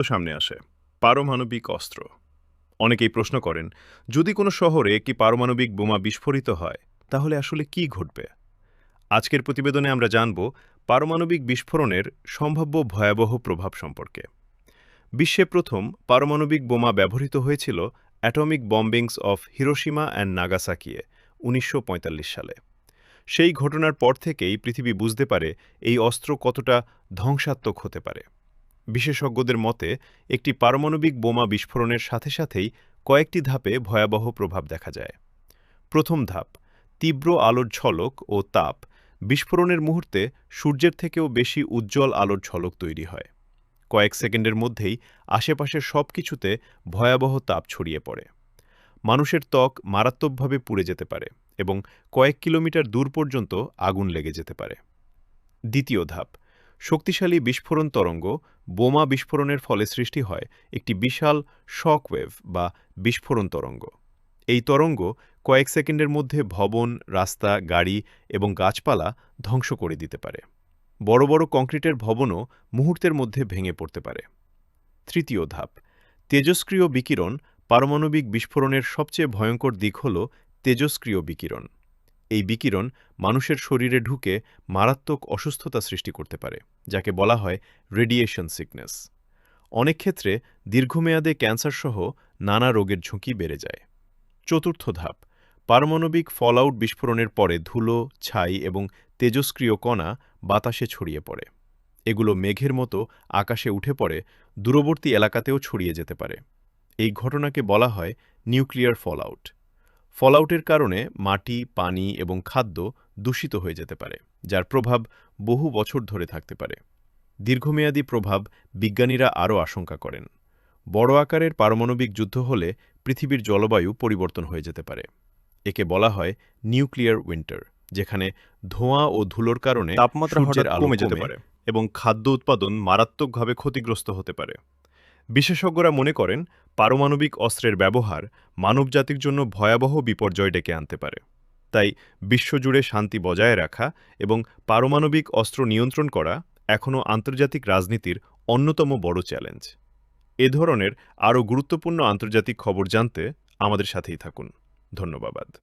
সামনে আসে পারমাণবিক অস্ত্র। অনেকেই প্রশ্ন করেন, যদি কোনো শহরে একটি পারমাণবিক বোমা বিস্ফোরিত হয় তাহলে আসলে কি ঘটবে। আজকের প্রতিবেদনে আমরা জানব পারমাণবিক বিস্ফোরণের সম্ভাব্য ভয়াবহ প্রভাব সম্পর্কে। বিশ্বে প্রথম পারমাণবিক বোমা ব্যবহৃত হয়েছিল অ্যাটমিক বম্বিংস অফ হিরোশিমা অ্যান্ড নাগাসাকিয়ে ১৯৪৫ সালে। সেই ঘটনার পর থেকেই পৃথিবী বুঝতে পারে এই অস্ত্র কতটা ধ্বংসাত্মক হতে পারে। বিশেষজ্ঞদের মতে একটি পারমাণবিক বোমা বিস্ফোরণের সাথে সাথেই কয়েকটি ধাপে ভয়াবহ প্রভাব দেখা যায়। প্রথম ধাপ, তীব্র আলোর ঝলক ও তাপ। বিস্ফোরণের মুহূর্তে সূর্যের থেকেও বেশি উজ্জ্বল আলোর ঝলক তৈরি হয়। কয়েক সেকেন্ডের মধ্যেই আশেপাশের সবকিছুতে ভয়াবহ তাপ ছড়িয়ে পড়ে। মানুষের ত্বক মারাত্মকভাবে পুড়ে যেতে পারে এবং কয়েক কিলোমিটার দূর পর্যন্ত আগুন লেগে যেতে পারে। দ্বিতীয় ধাপ, শক্তিশালী বিস্ফোরণ তরঙ্গ। বোমা বিস্ফোরণের ফলে সৃষ্টি হয় একটি বিশাল শকওয়েভ বা বিস্ফোরণ তরঙ্গ। এই তরঙ্গ কয়েক সেকেন্ডের মধ্যে ভবন, রাস্তা, গাড়ি এবং গাছপালা ধ্বংস করে দিতে পারে। বড় বড় কংক্রিটের ভবনও মুহূর্তের মধ্যে ভেঙে পড়তে পারে। তৃতীয় ধাপ, তেজস্ক্রিয় বিকিরণ। পারমাণবিক বিস্ফোরণের সবচেয়ে ভয়ঙ্কর দিক হল তেজস্ক্রিয় বিকিরণ। এই বিকিরণ মানুষের শরীরে ঢুকে মারাত্মক অসুস্থতা সৃষ্টি করতে পারে, যাকে বলা হয় রেডিয়েশন সিকনেস। অনেক ক্ষেত্রে দীর্ঘমেয়াদে ক্যান্সারসহ নানা রোগের ঝুঁকি বেড়ে যায়। চতুর্থ ধাপ, পারমাণবিক ফলআউট। বিস্ফোরণের পরে ধুলো, ছাই এবং তেজস্ক্রিয় কণা বাতাসে ছড়িয়ে পড়ে। এগুলো মেঘের মতো আকাশে উঠে পড়ে, দূরবর্তী এলাকাতেও ছড়িয়ে যেতে পারে। এই ঘটনাকে বলা হয় নিউক্লিয়ার ফলআউট। ফলআউটের কারণে মাটি, পানি এবং খাদ্য দূষিত হয়ে যেতে পারে, যার প্রভাব বহু বছর ধরে থাকতে পারে। দীর্ঘমেয়াদী প্রভাব বিজ্ঞানীরা আরও আশঙ্কা করেন। বড় আকারের পারমাণবিক যুদ্ধ হলে পৃথিবীর জলবায়ু পরিবর্তন হয়ে যেতে পারে। একে বলা হয় নিউক্লিয়ার উইন্টার, যেখানে ধোঁয়া ও ধুলোর কারণে তাপমাত্রা সূর্যের হঠাৎ আলো কমে যেতে কমে পারে। এবং খাদ্য উৎপাদন মারাত্মকভাবে ক্ষতিগ্রস্ত হতে পারে। বিশেষজ্ঞরা মনে করেন পারমাণবিক অস্ত্রের ব্যবহার মানবজাতির জন্য ভয়াবহ বিপর্যয় ডেকে আনতে পারে। তাই বিশ্বজুড়ে শান্তি বজায় রাখা এবং পারমাণবিক অস্ত্র নিয়ন্ত্রণ করা এখনও আন্তর্জাতিক রাজনীতির অন্যতম বড় চ্যালেঞ্জ। এ ধরনের আরও গুরুত্বপূর্ণ আন্তর্জাতিক খবর জানতে আমাদের সাথেই থাকুন। ধন্যবাদ।